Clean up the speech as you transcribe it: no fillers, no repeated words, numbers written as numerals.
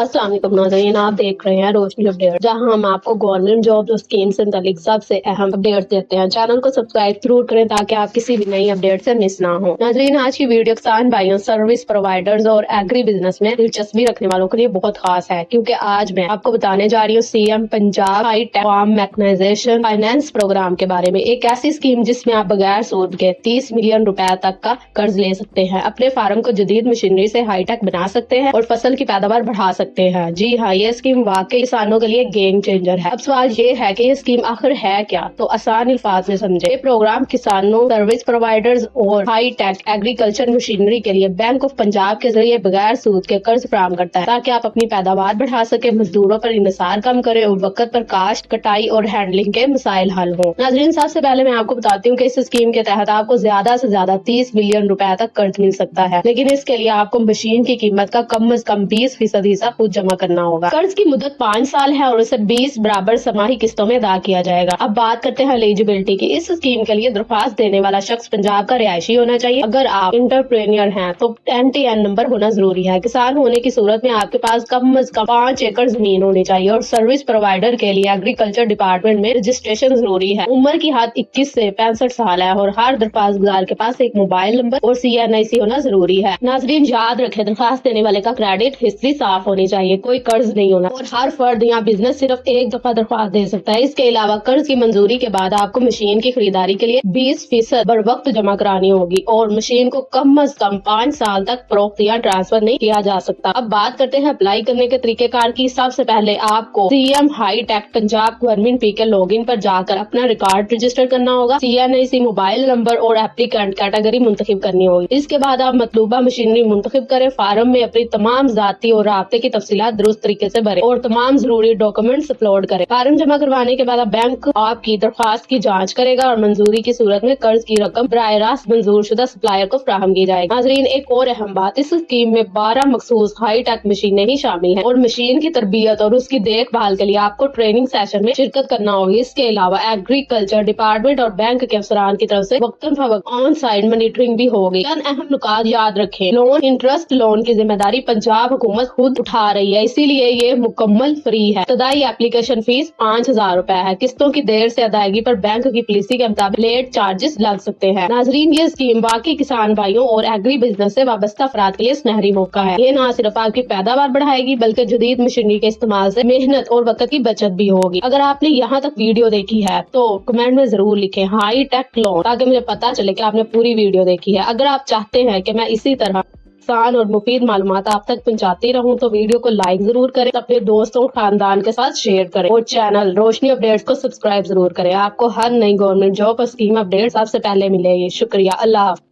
अस्सलाम वालेकुम नाज़रीन, आप देख रहे हैं रोशनी अपडेट, जहां हम आपको गवर्नमेंट जॉब और स्कीम से मुतालिक सबसे अहम अपडेट देते हैं। चैनल को सब्सक्राइब जरूर करें ताकि आप किसी भी नई अपडेट से मिस ना हो। नाज़रीन, आज की वीडियो किसान भाइयों, सर्विस प्रोवाइडर्स और एग्री बिजनेस में दिलचस्पी रखने वालों के लिए बहुत खास है, क्योंकि आज मैं आपको बताने जा रही हूँ CM Punjab high tech farm mechanisation finance programme के बारे में। एक ऐसी स्कीम जिसमें आप बगैर सूद के 30 मिलियन रुपए तक का कर्ज ले सकते हैं, अपने फार्म को जदीद मशीनरी से हाईटेक बना सकते हैं और फसल की पैदावार बढ़ा सकते हैं। जी हाँ, ये स्कीम वाकई किसानों के लिए गेम चेंजर है। अब सवाल ये है कि ये स्कीम आखिर है क्या, तो आसान अल्फाज में समझे। ये प्रोग्राम किसानों, सर्विस प्रोवाइडर्स और हाई टेक एग्रीकल्चर मशीनरी के लिए बैंक ऑफ पंजाब के जरिए बगैर सूद के कर्ज फराहम करता है, ताकि आप अपनी पैदावार बढ़ा सके, मजदूरों पर इन्हिसार कम करें और वक्त पर काश्त, कटाई और हैंडलिंग के मसाइल हल हो। नाज़रीन, सबसे पहले मैं आपको बताती हूँ कि इस स्कीम के तहत आपको ज्यादा से ज्यादा 30 मिलियन रुपए तक कर्ज मिल सकता है, लेकिन इसके लिए आपको मशीन की कीमत का कम से कम 20% हिस्सा खुद जमा करना होगा। कर्ज की मुद्दत 5 साल है और उसे 20 बराबर समाही किस्तों में अदा किया जाएगा। अब बात करते हैं एलिजिबिलिटी की। इस स्कीम के लिए दरख्वास्त देने वाला शख्स पंजाब का रिहायशी होना चाहिए। अगर आप इंटरप्रेन्योर हैं तो NTN नंबर होना जरूरी है। किसान होने की सूरत में आपके पास कम से कम 5 एकड़ जमीन होनी चाहिए और सर्विस प्रोवाइडर के लिए एग्रीकल्चर डिपार्टमेंट में रजिस्ट्रेशन जरूरी है। उम्र की हद 21 से 65 साल है और हर दरख्वास्त गुजार के पास एक मोबाइल नंबर और CNIC होना जरूरी है। नाज़रीन, याद रखें, दरख्वास्त देने वाले का क्रेडिट हिस्ट्री साफ होनी चाहिए, कोई कर्ज नहीं होना और हर फर्द या बिजनेस सिर्फ एक दफा दरख्वास्त दे सकता है। इसके अलावा कर्ज की मंजूरी के बाद आपको मशीन की खरीदारी के लिए 20% बर वक्त जमा करानी होगी और मशीन को कम से कम 5 साल तक फरोख्त या ट्रांसफर नहीं किया जा सकता। अब बात करते हैं अप्लाई करने के तरीकेकार की। सबसे पहले आपको CM high tech Punjab government P K login पर जाकर अपना रिकॉर्ड रजिस्टर करना होगा, CNIC मोबाइल नंबर और एप्लीकेंट कैटेगरी मुंतखब करनी होगी। इसके बाद आप मतलूबा मशीनरी मुंतखब करें, फार्म में अपनी तमाम जाती और राब्ते की तफसीलात दुरुस्त तरीके से भरें और तमाम जरूरी डॉक्यूमेंट्स अपलोड करें। फार्म जमा करवाने के बाद बैंक आपकी दरख्वास्त की जांच करेगा और मंजूरी की सूरत में कर्ज की रकम बराह रास्त मंजूर शुदा सप्लायर को फराहम की जाएगी। नाज़रीन, एक और अहम बात, इस स्कीम में 12 मखसूस हाई टेक मशीनें ही शामिल हैं और मशीन की तरबियत और उसकी देखभाल के लिए आपको ट्रेनिंग सेशन में शिरकत करना होगी। इसके अलावा एग्रीकल्चर डिपार्टमेंट और बैंक के अफसरान की तरफ से वक्तन फवक्त ऑन साइड मॉनिटरिंग भी होगी। चंद अहम नुकात याद रखें। लोन इंटरेस्ट लोन की जिम्मेदारी पंजाब हुकूमत खुद उठा रही है, इसीलिए ये मुकम्मल फ्री है। इब्तदाई एप्लीकेशन फीस 5000 रुपए है। किस्तों की देर से अदायगी पर बैंक की पॉलिसी के मुताबिक लेट चार्जेस लग सकते हैं। नाजरीन, ये स्कीम बाकी किसान भाइयों और एग्री बिजनेस से वाबस्ता अफराद के लिए सुनहरी मौका है। ये न सिर्फ आपकी पैदावार बढ़ाएगी बल्कि जदीद मशीनरी के इस्तेमाल से मेहनत और वक्त की बचत भी होगी। अगर आपने यहाँ तक वीडियो देखी है तो कमेंट में जरूर लिखें हाई टेक लोन, ताकि मुझे पता चले कि आपने पूरी वीडियो देखी है। अगर आप चाहते हैं कि मैं इसी तरह आसान और मुफीद मालूमात आप तक पहुंचाती रहूं तो वीडियो को लाइक जरूर करें, अपने दोस्तों खानदान के साथ शेयर करें और चैनल रोशनी अपडेट्स को सब्सक्राइब जरूर करें। आपको हर नई गवर्नमेंट जॉब और स्कीम अपडेट सबसे पहले मिलेगी। शुक्रिया। अल्लाह हाफ़िज़।